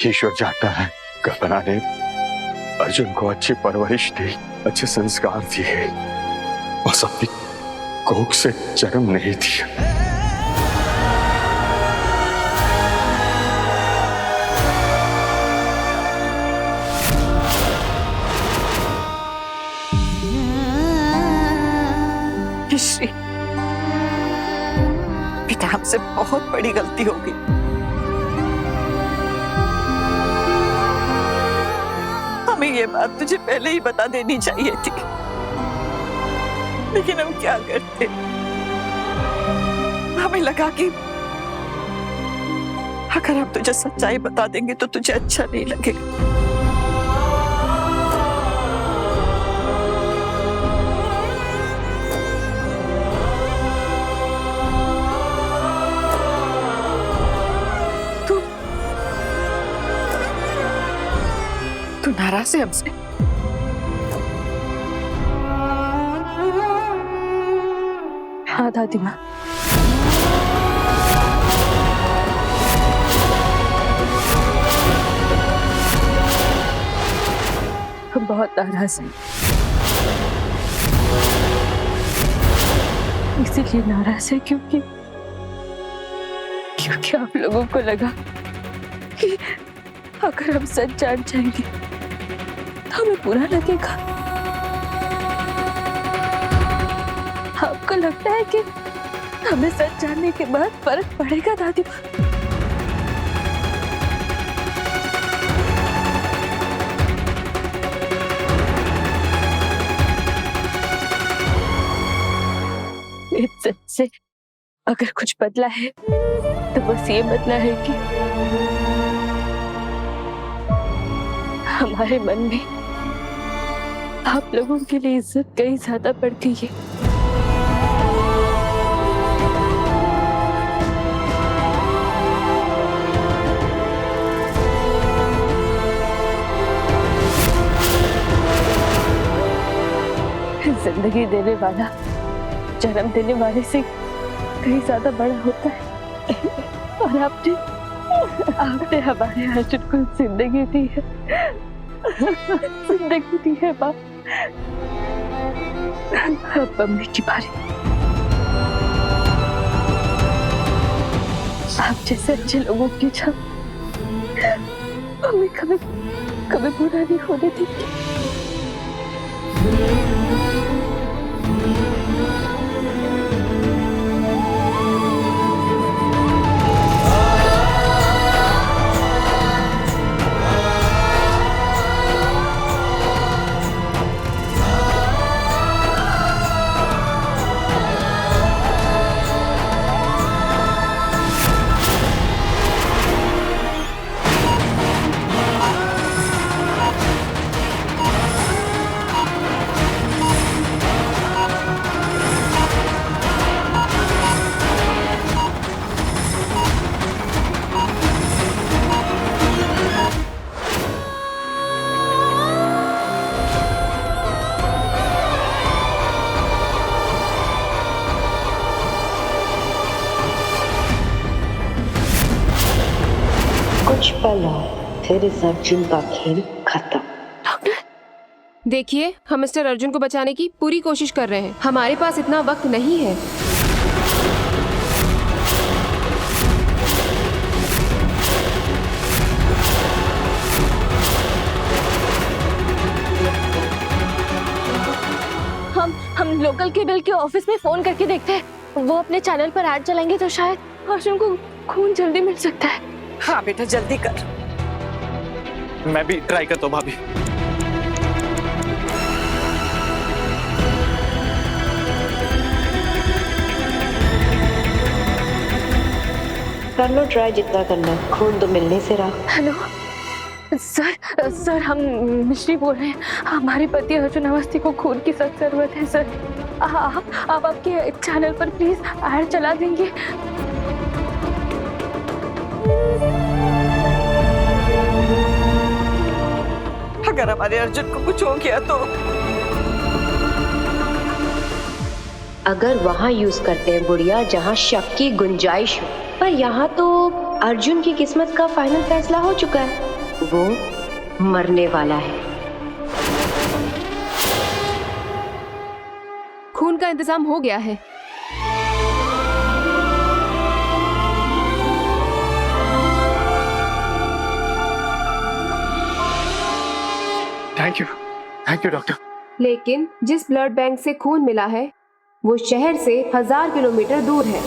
ईश्वर जानता है कल्पना ने अर्जुन को अच्छी परवरिश दी, अच्छे संस्कार दिए, बस अपनी कोख से जन्म नहीं दिया। श्री, बेटा हमसे बहुत बड़ी गलती हो गई। हमें ये बात तुझे पहले ही बता देनी चाहिए थी, लेकिन हम क्या करते। हमें लगा कि अगर हम तुझे सच्चाई बता देंगे तो तुझे अच्छा नहीं लगेगा। तू नाराज है हमसे? हाँ दादी माँ, हम बहुत नाराज हैं। इसीलिए नाराज है क्योंकि आप लोगों को लगा कि अगर हम सच जान जाएंगे तो हमें बुरा लगेगा। आपको लगता है कि हमें सच जानने के बाद फर्क पड़ेगा दादी माँ? इस सच से अगर कुछ बदला है तो बस ये बदला है कि हमारे मन में आप लोगों के लिए इज्जत कहीं ज्यादा बढ़ गई है। जिंदगी देने वाला जन्म देने वाले से कहीं ज्यादा बड़ा होता है। और आपने हमारे अर्जुन को जिंदगी दी है, जिंदगी दी है माँ। अब मम्मी की बारी। आप जैसे अच्छे लोगों की जब मम्मी कभी बुरा नहीं होने देती। कुछ पल और फिर इस अर्जुन का खेल खत्म। देखिए, हम मिस्टर अर्जुन को बचाने की पूरी कोशिश कर रहे हैं। हमारे पास इतना वक्त नहीं है। हम लोकल केबल के ऑफिस में फोन करके देखते हैं। वो अपने चैनल पर ऐड चलाएंगे तो शायद अर्जुन को खून जल्दी मिल सकता है। हाँ बेटा जल्दी कर। मैं भी ट्राई करता हूँ भाभी। कर लो ट्राई, जितना करना है। खून तो मिलने से रहा। हेलो सर, हम मिश्री बोल रहे हैं। हमारे पति अर्जुन अवस्थी को खून की सख्त जरूरत है सर। आप आपके चैनल पर प्लीज ऐड चला देंगे। अगर हमारे अर्जुन को कुछ हो गया तो? अगर वहाँ यूज करते हैं बुढ़िया जहाँ शक की गुंजाइश हो, पर यहाँ तो अर्जुन की किस्मत का फाइनल फैसला हो चुका है। वो मरने वाला है। खून का इंतजाम हो गया है। Thank you doctor. लेकिन जिस ब्लड बैंक से खून मिला है वो शहर से 1000 किलोमीटर दूर है।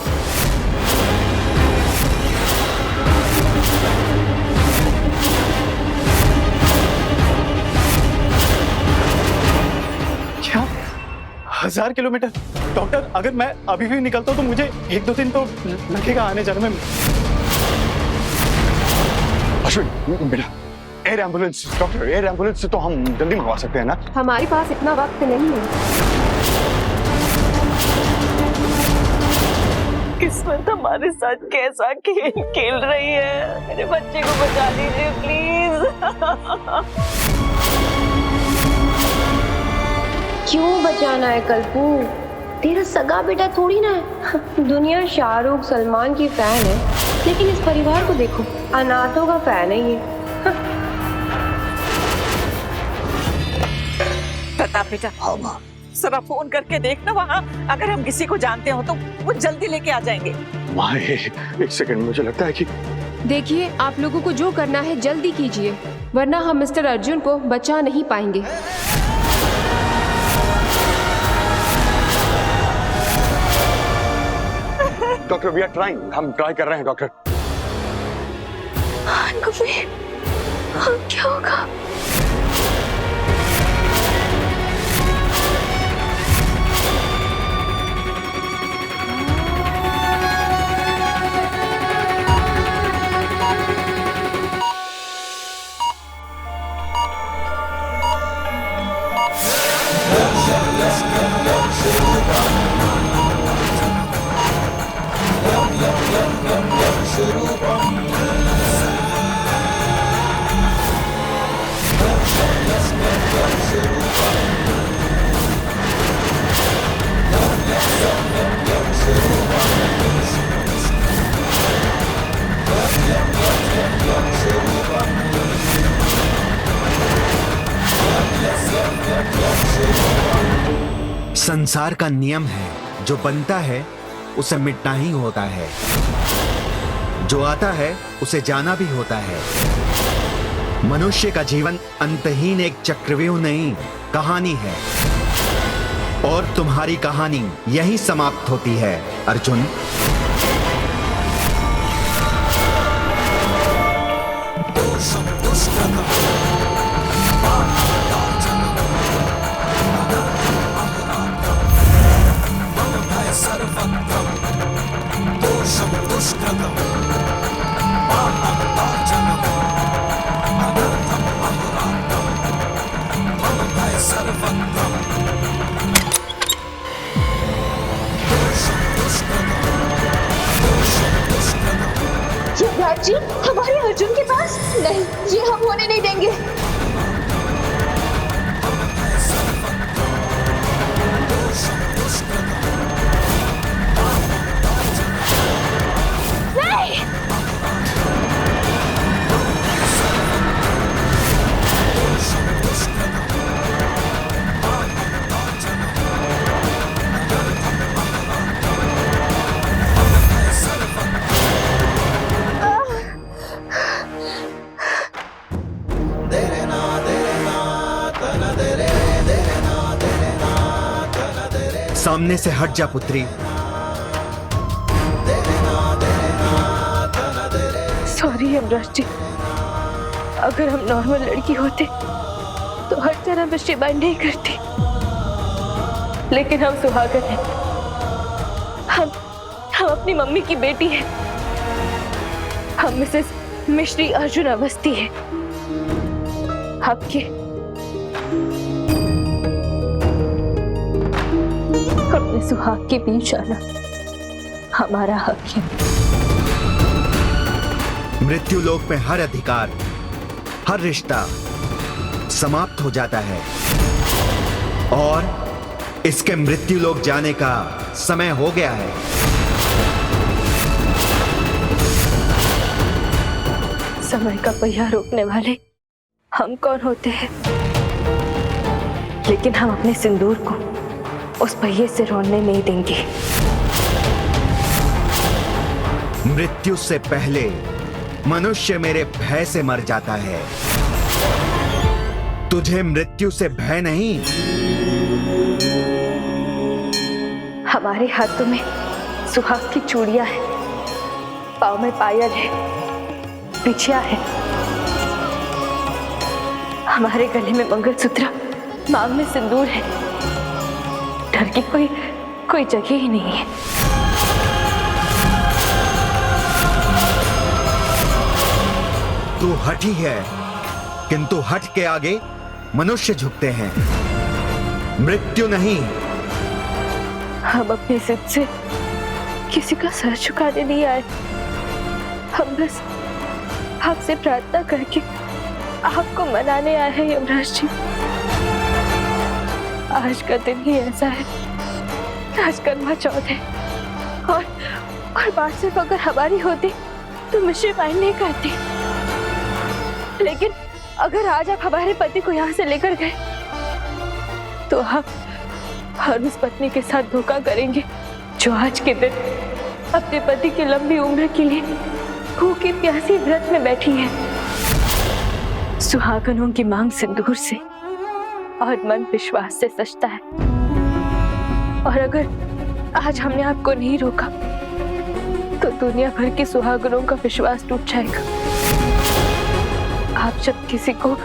क्या 1000 किलोमीटर? डॉक्टर, अगर मैं अभी भी निकलता हूँ तो मुझे 1-2 दिन तो लगेगा आने जाने में। अश्विन बेटा, air ambulance, doctor air ambulance से तो हम जल्दी मंगवा सकते हैं ना? हमारे पास इतना वक्त नहीं है। किस्मत हमारे साथ कैसा खेल खेल रही है। मेरे बच्चे को बचा लीजिए प्लीज। क्यों बचाना है कल्पू? तेरा सगा बेटा थोड़ी ना है। दुनिया शाहरुख सलमान की फैन है, लेकिन इस परिवार को देखो, अनाथों का फैन है ये। प्रताप बेटा, हाँ माँ। जरा फोन करके देखना वहाँ, अगर हम किसी को जानते हो तो वो जल्दी लेके आ जाएंगे। माँ एक सेकंड, मुझे लगता है कि देखिए, आप लोगों को जो करना है जल्दी कीजिए, वरना हम मिस्टर अर्जुन को बचा नहीं पाएंगे। डॉक्टर वी आर ट्राइंग, हम ट्राई कर रहे हैं डॉक्टर। क्या होगा? संसार का नियम है, जो बनता है उसे मिटना ही होता है, जो आता है उसे जाना भी होता है। मनुष्य का जीवन अंतहीन एक चक्रव्यूह नहीं, कहानी है, और तुम्हारी कहानी यही समाप्त होती है अर्जुन। युवराज जी, हमारे अर्जुन के पास नहीं, ये हम होने नहीं देंगे। सामने से हट जा पुत्री। सॉरी यमराज जी, अगर हम नॉर्मल लड़की होते तो हर तरह में शिवाय नहीं करती, लेकिन हम सुहागन हैं। हम अपनी मम्मी की बेटी हैं। हम मिसेस मिश्री अर्जुन अवस्थी हैं। आपके अपने सुहाग के बीच आना हमारा हक है। मृत्यु लोक में हर अधिकार, हर रिश्ता समाप्त हो जाता है, और इसके मृत्यु लोक जाने का समय हो गया है। समय का पहिया रोकने वाले हम कौन होते हैं, लेकिन हम अपने सिंदूर को उस पहिए से रोने नहीं देंगे। मृत्यु से पहले मनुष्य मेरे भय से मर जाता है। तुझे मृत्यु से भय नहीं। हमारे हाथों में सुहाग की चूड़ियां हैं, पाँव में पायल है, बिछिया है, हमारे गले में मंगलसूत्र, मांग में सिंदूर है। डर की कोई जगह ही नहीं है। तू हठी है, किंतु हठ के आगे मनुष्य झुकते हैं, मृत्यु नहीं। हम अपनी जिद से किसी का सर झुकाने नहीं आए। हम बस आपसे प्रार्थना करके आपको मनाने आए हैं यमराज जी। आज का दिन ही ऐसा है, आज करवा चौथ है, और बात सिर्फ अगर हमारी होती तो मिश्री माइंड नहीं करती। लेकिन अगर आज आप हमारे पति को यहाँ से लेकर गए तो आप हर उस पत्नी के साथ धोखा करेंगे जो आज के दिन अपने पति की लंबी उम्र के लिए भूखी प्यासी व्रत में बैठी है। सुहागनों की मांग सिंदूर से और मन विश्वास से सजता है। और अगर आज हमने आपको नहीं रोका तो दुनिया भर की सुहागनों का विश्वास टूट जाएगा। आप जब किसी को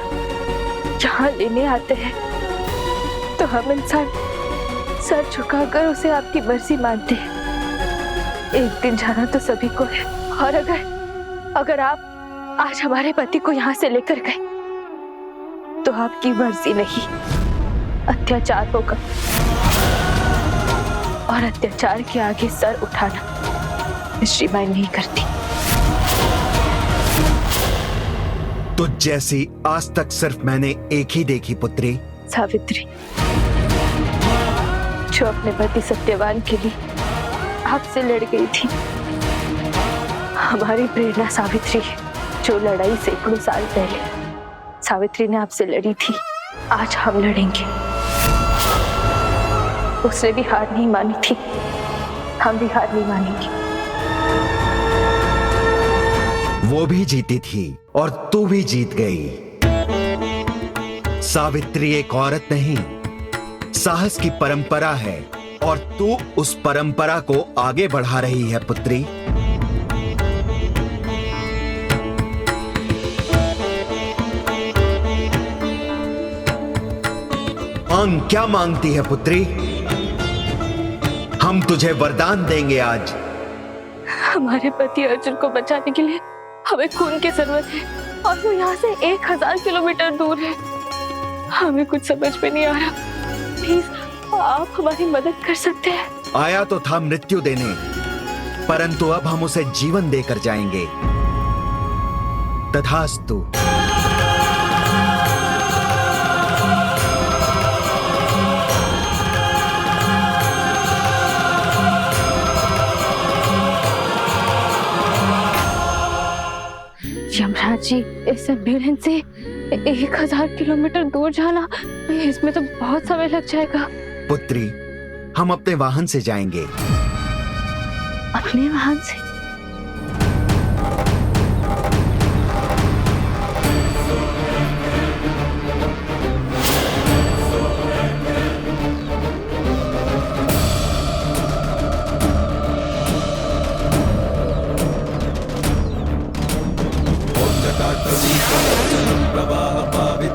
यहाँ लेने आते हैं तो हम इंसान सर झुकाकर उसे आपकी मर्जी मानते हैं। एक दिन जाना तो सभी को है, और अगर आप आज हमारे पति को यहाँ से लेकर गए तो आपकी मर्जी नहीं, अत्याचार होगा। और अत्याचार के आगे सर उठाना मिश्री बाई नहीं करती। तो जैसी आज तक सिर्फ मैंने एक ही देखी पुत्री, सावित्री, जो अपने पति सत्यवान के लिए आपसे लड़ गई थी। हमारी प्रेरणा सावित्री है, जो लड़ाई सैकड़ों साल पहले सावित्री ने आपसे लड़ी थी, आज हम लड़ेंगे। उसने भी हार नहीं मानी थी, हम भी हार नहीं मानेंगे। वो भी जीती थी और तू भी जीत गई। सावित्री एक औरत नहीं, साहस की परंपरा है, और तू उस परंपरा को आगे बढ़ा रही है पुत्री। मांग क्या मांगती है पुत्री? हम तुझे वरदान देंगे आज। हमारे पति अर्जुन को बचाने के लिए हमें खून की जरूरत है, और वो यहाँ से 1000 किलोमीटर दूर है। हमें कुछ समझ में नहीं आ रहा। प्लीज आप हमारी मदद कर सकते हैं। आया तो था मृत्यु देने, परंतु अब हम उसे जीवन देकर जाएंगे। तथास्तु। यमराज जी, इस सम्मेलन से 1000 किलोमीटर दूर जाना, इसमें तो बहुत समय लग जाएगा। पुत्री, हम अपने वाहन से जाएंगे। अपने वाहन से?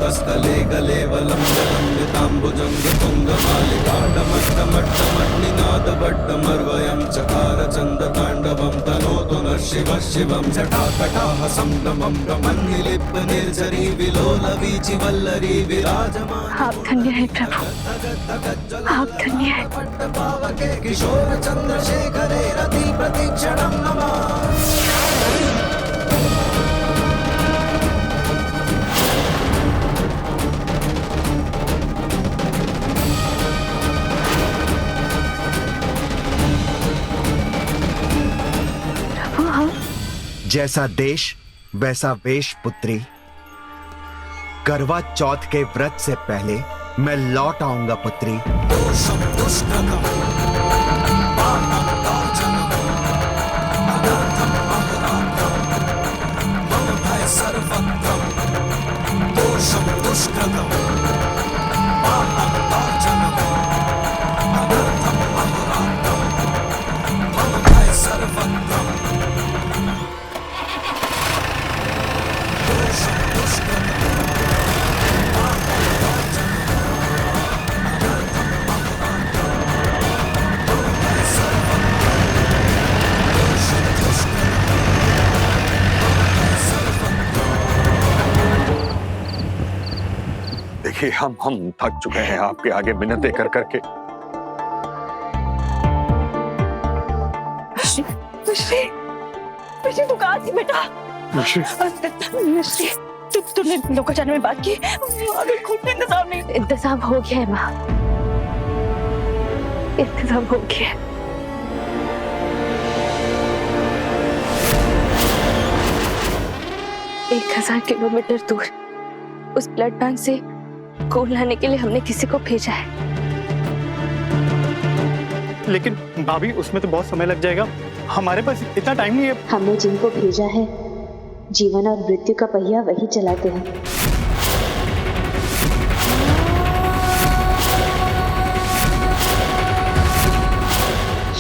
स्थले गले वलं जलम्बिताम्बुजंग तुंगमालिकाडमट्टमट्टमट्टमट्टनिनादबड्डमर्वयं चकार चन्दताण्डवं तनोतु नः शिवः शिवं जटाकटाह संभ्रमं रमन्निलिप्त निर्झरी विलोलवीचि वल्लरी विराजमान। आप धन्य है प्रभु, आप धन्य है। पावके किशोर चंद्रशेखरे रति प्रतिक्षणं नमः। जैसा देश वैसा वेश पुत्री। करवा चौथ के व्रत से पहले मैं लौट आऊंगा पुत्री। दोषं दुष्कृतम् पापं तार्जनम् अनर्थम् अहोरात्रम् मम भय सर्वत्रम्। दोषं दुष्कृतम् पापं तार्जनम् अनर्थम् अहोरात्रम् मम भय सर्वत्रम्। दोषं दुष्कृतम् देखिए हम थक चुके हैं आपके आगे मिन्नतें कर करके। मिश्री तू कहाँ थी बेटा? मिश्री तूने लोग जाने में बात की? अभी खुद इंतजाम नहीं। इंतजाम हो गया है माँ, इंतजाम हो गया है। एक 1000 किलोमीटर दूर उस ब्लड बैंक से खून लाने के लिए हमने किसी को भेजा है। लेकिन भाभी उसमें तो बहुत समय लग जाएगा, हमारे पास इतना टाइम नहीं है। हमने जिनको भेजा है जीवन और मृत्यु का पहिया वही चलाते हैं।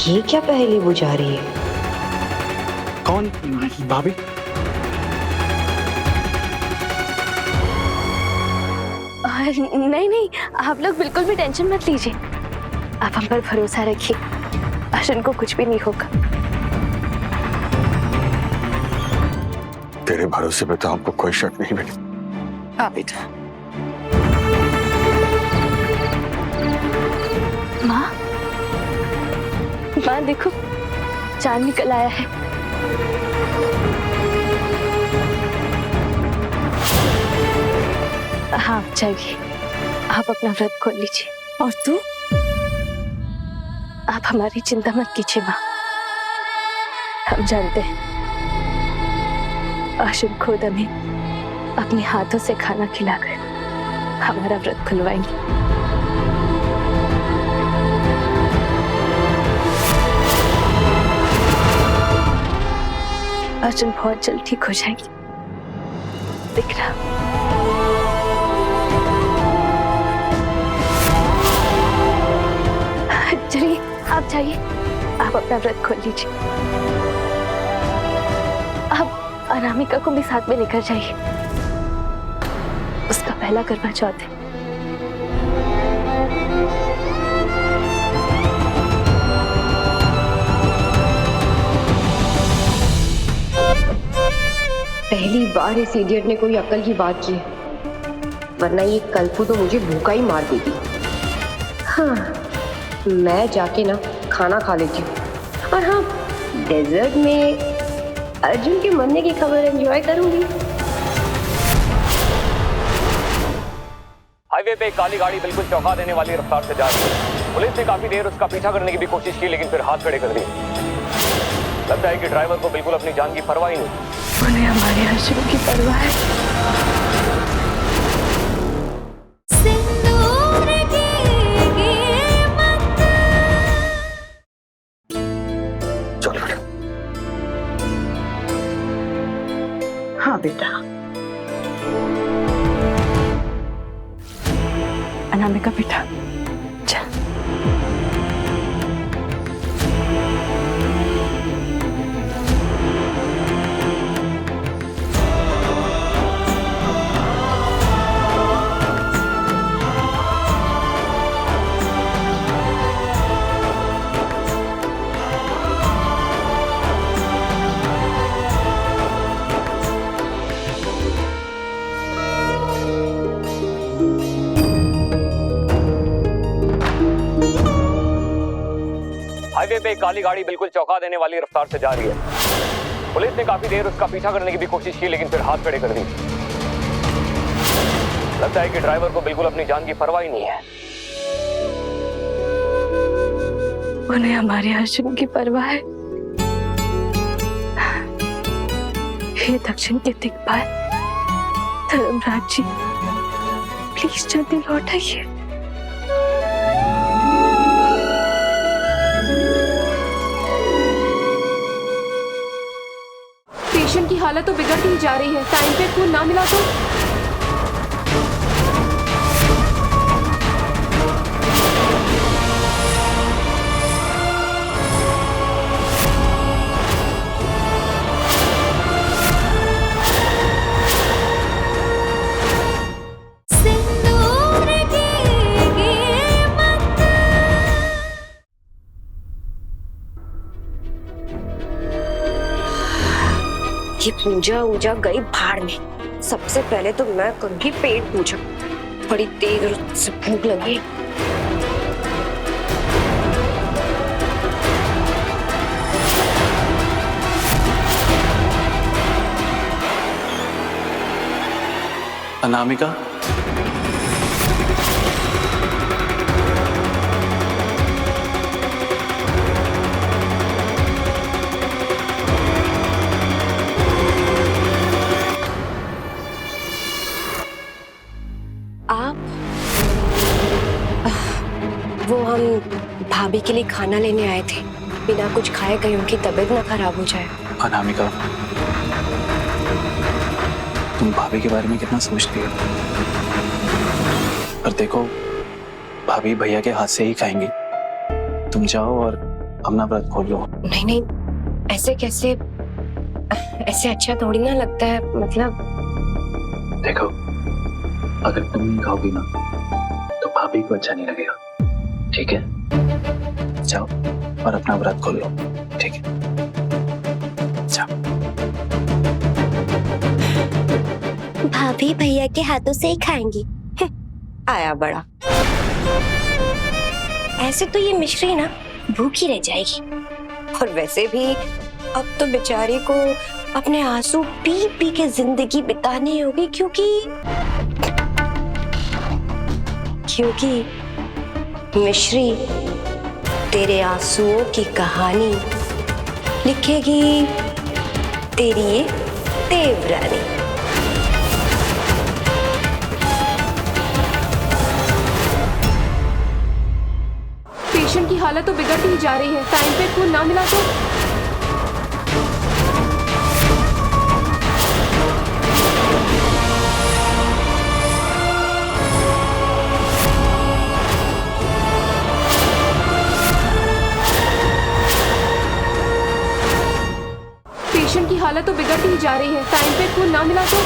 ये क्या पहेली बुझा रही है? कौन भाभी? नहीं, आप लोग बिल्कुल भी टेंशन मत लीजिए, आप हम पर भरोसा रखिए, अर्जुन को कुछ भी नहीं होगा। तेरे भरोसे पे तो हमको कोई शक नहीं बेटा। हाँ बेटा। माँ देखो, चांद निकल आया है। हाँ जाइए, आप अपना व्रत खोल लीजिए। और तू? आप हमारी चिंता मत कीजिए माँ, हम जानते हैं आशिम खुद हमें अपने हाथों से खाना खिलाकर हमारा व्रत खुलवाएंगे। अर्जुन बहुत जल्द ठीक हो जाएगी, दिख रहा। चलिए आप जाइए, आप अपना व्रत खोल लीजिए। आप अनामिका को भी साथ में लेकर जाइए, उसका पहला करवा चौथ है। पहली बार इस इडियट ने कोई अक्ल की बात की है, वरना ये कल्पू तो मुझे भूखा ही मार देगी। हाँ, मैं जाके ना खाना खा लेती हूँ, और हाँ डेजर्ट में अर्जुन के मरने की खबर एंजॉय करूंगी। हाईवे पे एक काली गाड़ी बिल्कुल चौंका देने वाली रफ्तार से जा रही है। पुलिस ने काफी देर उसका पीछा करने की भी कोशिश की, लेकिन फिर हाथ खड़े कर दिए। लगता है कि ड्राइवर को बिल्कुल अपनी जान की परवाह ही नहीं। उन्हें हमारे अर्जुन की परवाह है। हाँ बेटा। अनामिका बेटा चल। हाईवे पे एक काली गाड़ी बिल्कुल चौंका देने वाली रफ्तार से जा रही है। पुलिस ने काफी देर उसका पीछा करने की भी कोशिश की, लेकिन फिर हाथ खड़े कर दिए। लगता है कि ड्राइवर को बिल्कुल अपनी जान की परवाह ही नहीं है। उन्हें हमारे अर्जुन की परवाह है। हे दक्षिण के दिक्पाल धर्मराज जी, प्लीज जल्दी लौट आइए। पेशेंट की हालत तो बिगड़ती ही जा रही है, टाइम पे खून ना मिला तो। ये पूजा ऊजा गई भाड़ में। सबसे पहले तो मैं करूंगी पेट पूजा। बड़ी तेज से भूख लगी। अनामिका, आप वो हम भाभी के लिए खाना लेने आए थे। बिना कुछ खाए कहीं उनकी तबीयत ना खराब हो जाए। अनामिका, तुम भाभी के बारे में कितना सोचती हो? पर देखो, भाभी भैया के हाथ से ही खाएंगी। तुम जाओ और अपना व्रत खोल लो। नहीं नहीं, ऐसे कैसे? ऐसे अच्छा थोड़ी ना लगता है। मतलब देखो, अगर तुम नहीं खाओगी ना तो भाभी को अच्छा नहीं लगेगा। ठीक है, जाओ और अपना व्रत खोल लो। ठीक है, जाओ। भाभी भैया के हाथों से ही खाएंगी। आया बड़ा। ऐसे तो ये मिश्री ना भूखी रह जाएगी। और वैसे भी अब तो बेचारी को अपने आंसू पी पी के जिंदगी बितानी होगी, क्योंकि मिश्री तेरे आंसुओं की कहानी लिखेगी तेरी ये देवरानी। पेशेंट की हालत तो बिगड़ती ही जा रही है, टाइम पे खून ना मिला तो। पेशेंट की हालत तो बिगड़ती ही जा रही है, टाइम पे खून ना मिला तो।